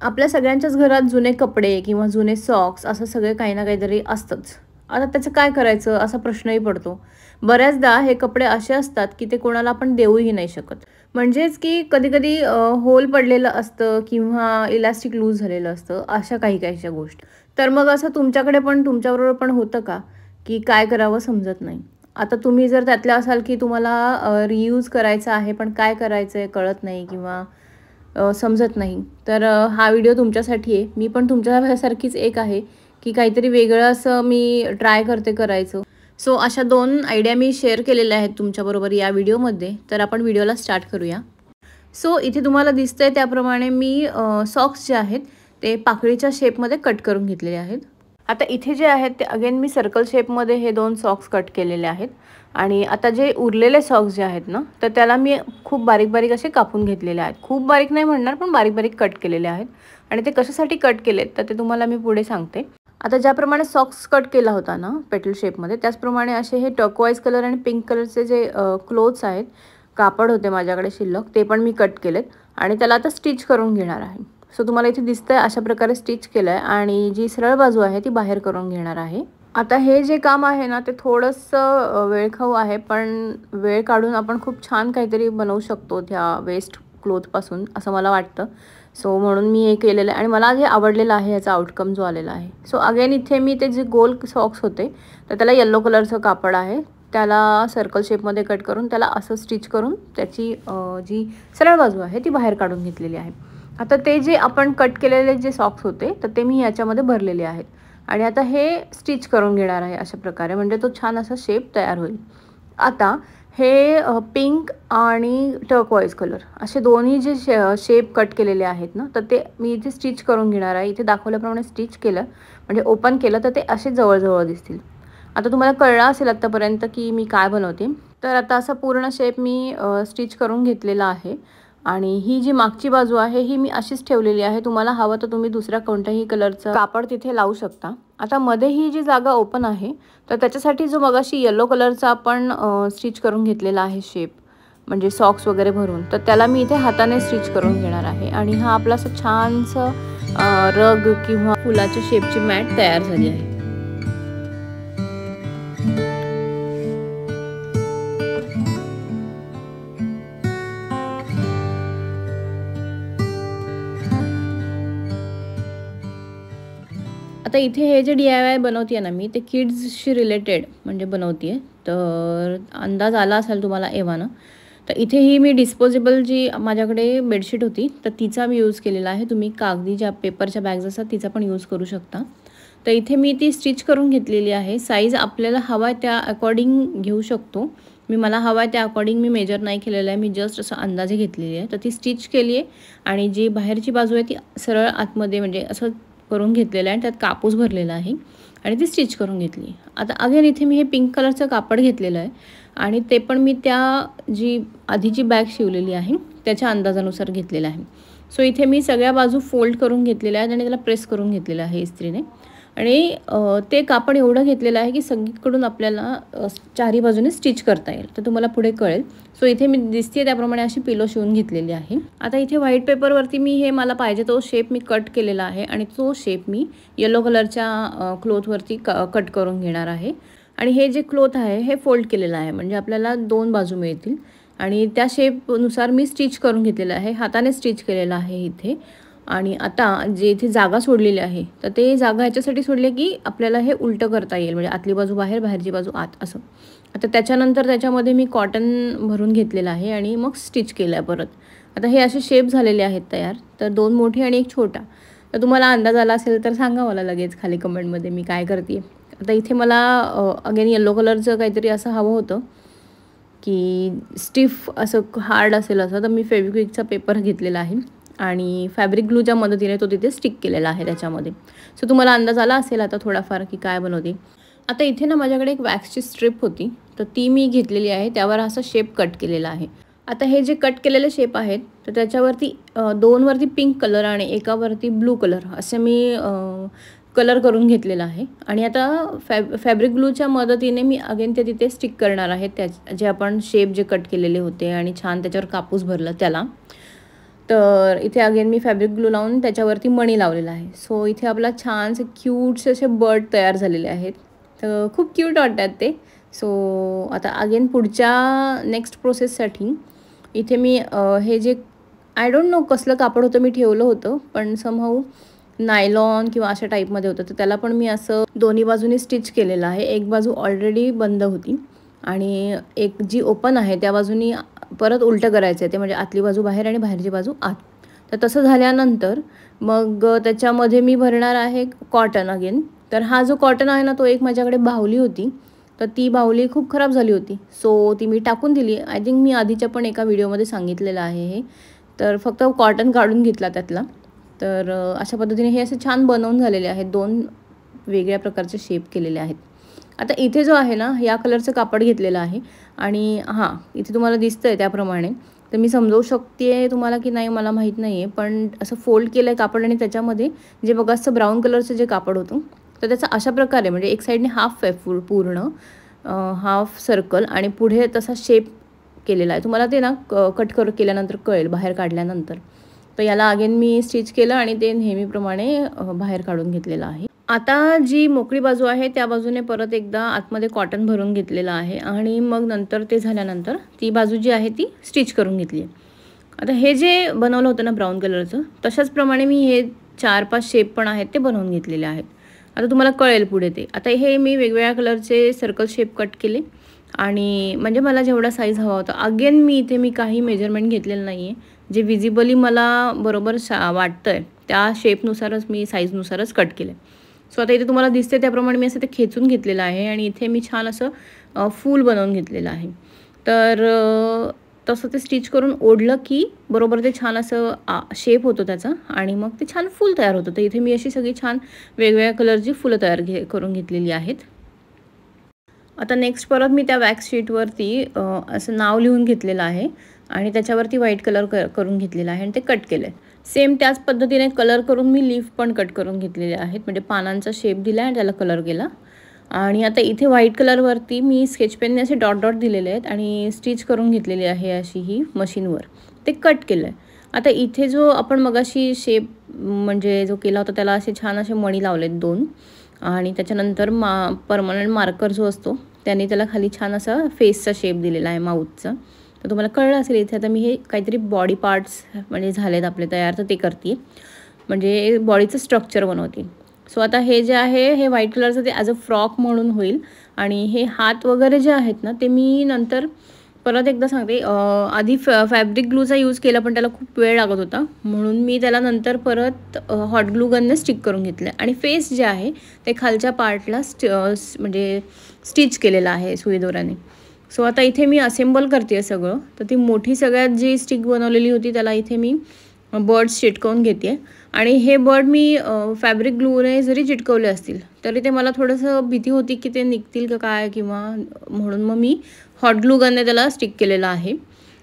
आपल्या सगळ्यांच्याच घरात जुने कपडे किंवा जुने सॉक्स असं सगळे काही ना काहीतरी असतंच. आता त्याचं काय करायचं असा प्रश्नही पडतो. बऱ्याचदा हे कपडे असे असतात की ते कोणाला आपण देऊही नाही शकत. म्हणजेच की कधी-कधी होल पडलेलं असतं किंवा इलास्टिक लूज झालेलं असतं, अशा काही-काहीशा गोष्टी. तर मग असं तुमच्याकडे पण तुमच्याबरोबर पण होतं का, की काय करावं समजत नाही? आता तुम्ही जर त्यातल्या असाल की तुम्हाला रियूज करायचं आहे, पण काय करायचं आहे कळत नाही किंवा समजत नाही. तर हा व्हिडिओ तुमच्यासाठी आहे. मी पण तुमच्यासारखीच एक आहे, की काहीतरी वेगळं असं मी ट्राय करते करायचं. सो अशा 2 आयडिया मी शेअर केलेल्या आहेत तुमच्याबरोबर या व्हिडिओमध्ये. तर आपण व्हिडिओला स्टार्ट करूया. सो इथे तुम्हाला दिसतंय त्याप्रमाणे मी सॉक्स जे आहेत ते पाकळीच्या शेपमध्ये कट करून घेतलेले आहेत. आता इथे जे आहेत ते अगेन मी सर्कल शेपमध्ये हे 2 सॉक्स कट केलेले आहेत. आणि आता जे उरलेले सॉक्स जे आहेत ना, तर त्याला मी खूप बारीक-बारीक असे कापून घेतलेले आहेत. खूप बारीक नाही म्हणणार, पण बारीक-बारीक कट केलेले आहेत. आणि ते कशासाठी कट केलेत, तर ते तुम्हाला मी पुढे सांगते. आता ज्याप्रमाणे सॉक्स कट केला होता ना पेटल शेपमध्ये, त्याचप्रमाणे असे हे टर्कोइज कलर आणि पिंक कलरचे जे क्लोथ्स आहेत, कापड होते माझ्याकडे शिल्लक, ते पण मी कट केलेत आणि त्याला आता स्टिच करून घेणार आहे. सो तुम्हाला इथे दिसतंय अशा प्रकारे स्टिच केलं आहे आणि जी सरळ बाजू आहे ती बाहेर करून घेणार आहे. आता हे जे काम आहे ना, ते थोडंसं वेळखाऊ आहे, पण वेळ काढून आपण खूप छान काहीतरी बनवू शकतो त्या वेस्ट क्लोथपासून, असं मला वाटतं. सो म्हणून मी हे केलेलं आहे आणि मला जे आवडलेलं आहे याचा आउटकम जो आलेला आहे. सो अगेन इथे मी ते जे गोल सॉक्स होते, तर त्याला येलो कलरचं कापड आहे, त्याला सर्कल शेपमध्ये कट करून त्याला असं स्टिच करून त्याची जी सरळ बाजू आहे ती बाहेर काढून घेतलेली आहे. आता ते जे आपण कट केलेले जे सॉक्स होते, तर ते मी याच्यामध्ये भरलेले आहेत. आणि आता हे स्टिच करून घेणार आहे अशा प्रकारे, म्हणजे तो छान असा शेप तयार होईल. आता हे पिंक आणि टर्कोइज कलर असे दोन्ही जे शेप कट केलेले आहेत ना, तर ते मी इथे स्टिच करून घेणार आहे. इथे दाखवल्याप्रमाणे स्टिच केलं म्हणजे ओपन केलं तर ते असे जवळ दिसतील. आता तुम्हाला कळलं असेल आत्तापर्यंत की मी काय बनवते. तर आता असा पूर्ण शेप मी स्टिच करून घेतलेला आहे आणि ही जी मागची बाजू आहे ही मी अशीच ठेवलेली आहे. तुम्हाला हवं तर तुम्ही दुसऱ्या कोणत्याही कलरचं कापड तिथे लावू शकता. आता मध्ये ही जी जागा ओपन आहे, तर त्याच्यासाठी जो मगाशी येलो कलरचा आपण स्टिच करून घेतलेला आहे शेप, म्हणजे सॉक्स वगैरे भरून, तर त्याला मी इथे हाताने स्टिच करून घेणार आहे. आणि हा आपला असं छानसं रग किंवा फुलाच्या शेपची मॅट तयार झाली आहे. आता इथे हे जे DIY बनवते ना मी, ते किड्सशी रिलेटेड म्हणजे बनवते. तर अंदाज आला असेल तुम्हाला एव्हाना. तर इथेही मी डिस्पोजेबल जी माझ्याकडे बेडशीट होती, तर तिचा मी यूज केलेला आहे. तुम्ही कागदी ज्या पेपरच्या बॅग्स असतात तिचा पण यूज करू शकता. तर इथे मी ती स्टिच करून घेतलेली आहे. साईज आपल्याला हवा आहे त्या अकॉर्डिंग घेऊ शकतो. मला हवा आहे त्या अकॉर्डिंग मी मेजर नाही केलेलं आहे. मी जस्ट असं अंदाजे घेतलेली आहे. तर ती स्टिच केली आहे आणि जी बाहेरची बाजू आहे ती सरळ आतमध्ये म्हणजे असं करून घेतलेलं आहे. त्यात कापूस भरलेला आहे आणि ती स्टिच करून घेतली. आता अगेन इथे मी हे पिंक कलरचं कापड घेतलेलं आहे आणि ते पण मी त्या जी आधीची बॅग शिवलेली आहे त्याच्या अंदाजानुसार घेतलेलं आहे. सो इथे मी सगळ्या बाजू फोल्ड करून घेतलेल्या आहेत आणि त्याला प्रेस करून घेतलेलं आहे इस्त्रीने. आणि ते कापड एवढं घेतलेलं आहे की सगळीकडून आपल्याला चारी बाजूने स्टिच करता येईल. तर तुम्हाला पुढे कळेल. सो इथे मी दिसते त्याप्रमाणे अशी पिलो शिवून घेतलेली आहे. आता इथे व्हाईट पेपरवरती मी हे मला पाहिजे तो शेप मी कट केलेला आहे आणि तो शेप मी येलो कलरच्या क्लोथवरती कट करून घेणार आहे. आणि हे जे क्लोथ आहे हे फोल्ड केलेलं आहे, म्हणजे आपल्याला 2 बाजू मिळतील आणि त्या शेपनुसार मी स्टिच करून घेतलेलं आहे. हाताने स्टिच केलेलं आहे इथे. आणि आता जे इथे जागा सोडलेली आहे, तर ते जागा ह्याच्यासाठी सोडली की आपल्याला हे उलटं करता येईल, म्हणजे आतली बाजू बाहेर, बाहेरची बाजू आत असं. आता त्याच्यानंतर त्याच्यामध्ये मी कॉटन भरून घेतलेलं आहे आणि मग स्टिच केलं आहे परत. आता हे असे शेप झालेले आहेत तयार. तर 2 मोठे आणि 1 छोटा. तर तुम्हाला अंदाज आला असेल तर सांगा मला लगेच खाली कमेंटमध्ये मी काय करते. आता इथे मला अगेन येलो कलरचं काहीतरी असं हवं होतं की स्टिफ असं हार्ड असेल असं. तर मी फेविक्विकचा पेपर घेतलेला आहे आणि फॅब्रिक ग्लूच्या मदतीने तो तिथे स्टिक केलेला आहे त्याच्यामध्ये. सो तुम्हाला अंदाज आला असेल आता थोडाफार की काय बनवते. आता इथे ना माझ्याकडे एक वॅक्सची स्ट्रिप होती, तर ती मी घेतलेली आहे. त्यावर असा शेप कट केलेला आहे. आता हे जे कट केलेले शेप आहेत, तर त्याच्यावरती 2 वरती पिंक कलर आणि एकावरती ब्लू कलर असे मी कलर करून घेतलेला आहे. आणि आता फॅब्रिक ग्लूच्या मदतीने मी अगेन ते तिथे स्टिक करणार आहे, जे आपण शेप जे कट केलेले होते आणि छान त्याच्यावर कापूस भरला त्याला. तर इथे अगेन मी फॅब्रिक ग्लू लावून त्याच्यावरती मणी लावलेला आहे. सो इथे आपला छानसे क्यूटसे असे बर्ड तयार झालेले आहेत. तर खूप क्यूट वाटतात ते. सो आता अगेन पुढच्या नेक्स्ट प्रोसेससाठी इथे मी हे जे आय डोंट नो कसलं कापड होतं मी ठेवलं होतं, पण समहाऊ नायलॉन किंवा अशा टाईपमध्ये होतं. तर त्याला पण मी असं दोन्ही बाजूनी स्टिच केलेलं आहे. एक बाजू ऑलरेडी बंद होती आणि एक जी ओपन आहे त्या बाजूनी परत उलटं करायचं आहे. ते म्हणजे आतली बाजू बाहेर आणि बाहेरची बाजू आत. तर तसं झाल्यानंतर मग त्याच्यामध्ये मी भरणार आहे कॉटन अगेन. तर हा जो कॉटन आहे ना, तो एक माझ्याकडे बाहुली होती. तर ती बाहुली खूप खराब झाली होती. सो ती मी टाकून दिली. आय थिंक मी आधीच्या पण एका व्हिडिओमध्ये सांगितलेलं आहे हे. तर फक्त कॉटन काढून घेतला त्यातला. तर अशा पद्धतीने हे असे छान बनवून झालेले आहेत. 2 वेगळ्या प्रकारचे शेप केलेले आहेत. आता इथे जो आहे ना, या कलरचं कापड घेतलेलं आहे आणि हां, इथे तुम्हाला दिसतं आहे त्याप्रमाणे. तर मी समजवू शकते आहे तुम्हाला की नाही मला माहीत नाही आहे. पण असं फोल्ड केलं आहे कापड आणि त्याच्यामध्ये जे बघा असं ब्राऊन कलरचं जे कापड होतं, तर त्याचा अशा प्रकारे म्हणजे एक साईडने हाफ आहे पूर्ण हाफ सर्कल आणि पुढे तसा शेप केलेला आहे. तुम्हाला ते ना कट केल्यानंतर कळेल बाहेर काढल्यानंतर. तर याला अगेन मी स्टिच केलं आणि ते नेहमीप्रमाणे बाहेर काढून घेतलेलं आहे. आता जी मोकळी बाजू आहे त्या बाजूने परत एकदा आतमध्ये कॉटन भरून घेतलेलं आहे आणि मग नंतर ते झाल्यानंतर ती बाजू जी आहे ती स्टिच करून घेतली आहे. आता हे जे बनवलं होतं ना ब्राऊन कलरचं, तशाच प्रमाणे मी हे 4-5 शेप पण आहेत ते बनवून घेतलेले आहेत. आता तुम्हाला कळेल पुढे ते. आता हे मी वेगवेगळ्या कलरचे सर्कल शेप कट केले आणि म्हणजे मला जेवढा साईज हवा होता. अगेन मी काही मेजरमेंट घेतलेलं नाही आहे. जे विजिबली मला बरोबर वाटतं आहे त्या शेपनुसारच मी साईजनुसारच कट केलं आहे. सो आता इथे तुम्हाला दिसते त्याप्रमाणे मी असं ते खेचून घेतलेलं आहे आणि इथे मी छान असं फूल बनवून घेतलेलं आहे. तर तसं ते स्टिच करून ओढलं की बरोबर ते छान असं शेप होतो त्याचा आणि मग ते छान फूल तयार होतं. तर इथे मी अशी सगळी छान वेगवेगळ्या कलरची फुलं करून घेतलेली आहेत. आता नेक्स्ट परत मी त्या वॅक्स शीटवरती असं नाव लिहून घेतलेलं आहे आणि त्याच्यावरती व्हाईट कलर करून घेतलेला आहे आणि ते कट केलं आहे. सेम त्याच पद्धतीने कलर करून मी लीफ पण कट करून घेतलेले आहेत. म्हणजे पानांचा शेप दिला आणि त्याला कलर केला. आणि आता इथे व्हाईट कलरवरती मी स्केच पेनने असे डॉट डॉट दिलेले आहेत आणि स्टिच करून घेतलेली आहे अशी ही मशीनवर. ते कट केलं आहे. आता इथे जो आपण मगाशी शेप म्हणजे जो केला होता त्याला असे छान असे मणी लावलेत 2 आणि त्याच्यानंतर परमनंट मार्कर जो असतो त्याने त्याला खाली छान असा फेसचा शेप दिलेला आहे माऊथचा. तर तुम्हाला कळलं असेल इथे आता मी हे काहीतरी बॉडी पार्ट्स म्हणजे झालेत आपले तयार तर ते करते म्हणजे बॉडीचं स्ट्रक्चर बनवते. सो आता हे जे आहे हे व्हाईट कलरचं ते ॲज अ फ्रॉक म्हणून होईल आणि हे हात वगैरे जे आहेत ना ते मी नंतर परत एकदा सांगते आधी फॅब्रिक ग्लूचा यूज केला पण त्याला खूप वेळ लागत होता म्हणून मी त्याला नंतर परत हॉट ग्लू गनने स्टिक करून घेतलं आणि फेस जे आहे ते खालच्या पार्टला म्हणजे स्टिच केलेलं आहे सुई दोऱ्याने. सो आता इथे मी असेंबल करते आहे सगळं. तर ती मोठी सगळ्यात जी स्टिक बनवलेली होती त्याला इथे मी बर्ड्स चिटकवून घेते आहे आणि हे बर्ड मी फॅब्रिक ग्लूने जरी चिटकवले असतील तरी ते मला थोडंसं भीती होती की ते निघतील का काय किंवा म्हणून मग मी हॉट ग्लू गनने त्याला स्टिक केलेलं आहे.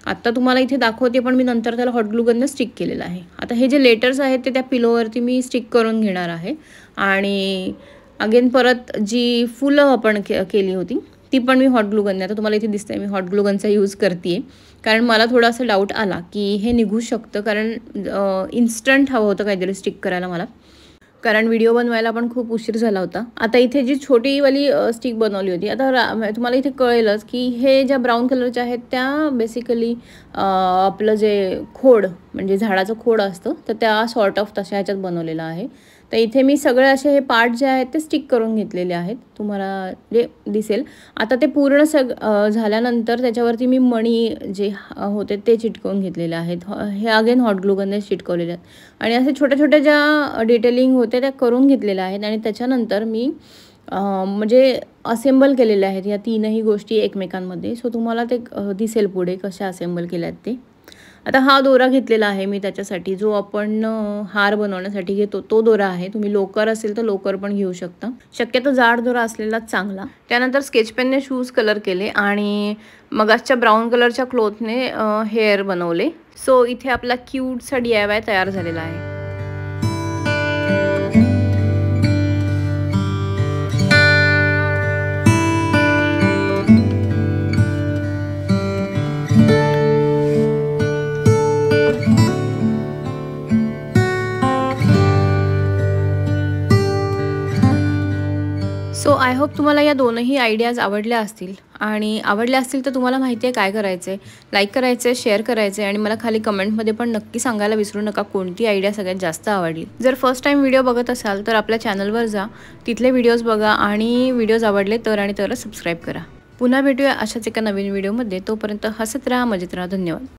आत्ता तुम्हाला इथे दाखवते पण मी नंतर त्याला हॉट ग्लू गनने स्टिक केलेलं आहे. आता हे जे लेटर्स आहेत ते त्या पिलोवरती मी स्टिक करून घेणार आहे आणि अगेन परत जी फुलं आपण केली होती ती पण मी हॉट ग्लू गनने आता तुम्हाला इथे दिसतंय मी हॉट ग्लू गनचा यूज करते आहे कारण मला थोडासा डाऊट आला की हे निघू शकतं कारण इन्स्टंट हवं होतं काहीतरी स्टिक करायला मला कारण व्हिडिओ बनवायला पण खूप उशीर झाला होता. आता इथे जी छोटीवाली स्टिक बनवली होती आता तुम्हाला इथे कळेलच की हे ज्या ब्राऊन कलरच्या आहेत त्या बेसिकली आपलं जे खोड म्हणजे झाडाचं खोड असतं तर त्या सॉर्ट ऑफ तशा ह्याच्यात बनवलेलं आहे. तर इथे मी सगळे असे हे पार्ट जे आहेत ते स्टिक करून घेतलेले आहेत तुम्हाला जे दिसेल. आता ते पूर्ण झाल्यानंतर त्याच्यावरती मी मणी जे होते ते चिटकवून घेतलेले आहेत. हे अगेन हॉट ग्लू गनने चिटकवलेले आहेत आणि असे छोट्या छोट्या ज्या डिटेलिंग होते त्या करून घेतलेल्या आहेत आणि त्याच्यानंतर मी म्हणजे असेंबल केलेल्या आहेत या तीनही गोष्टी एकमेकांमध्ये. सो तुम्हाला ते दिसेल पुढे कशा असेंबल केल्या आहेत ते. आता हा दोरा घेतलेला आहे मी त्याच्यासाठी जो आपण हार बनवण्यासाठी घेतो तो दोरा आहे. तुम्ही लोकर असेल तर लोकर पण घेऊ शकता. शक्यतो जाड दोरा असलेलाच चांगला. त्यानंतर स्केच पेनने शूज कलर केले आणि मगाचच्या ब्राऊन कलरच्या क्लॉथने हेअर बनवले. सो इथे आपला क्यूटसा DIY तयार झालेला आहे. सो आय होप तुम्हाला या दोनही आयडियाज आवडल्या असतील, आणि आवडल्या असतील तर तुम्हाला माहिती आहे काय करायचं आहे, लाईक करायचं आहे, शेअर करायचं आहे, आणि मला खाली कमेंटमध्ये पण नक्की सांगायला विसरू नका कोणती आयडिया सगळ्यात जास्त आवडली. जर फर्स्ट टाईम व्हिडिओ बघत असाल तर आपल्या चॅनलवर जा, तिथले व्हिडिओज बघा, आणि व्हिडिओज आवडले तर आणि तरच सबस्क्राईब करा. पुन्हा भेटूया अशाच एका नवीन व्हिडिओमध्ये. तोपर्यंत हसत राहा, मजेत राहा. धन्यवाद.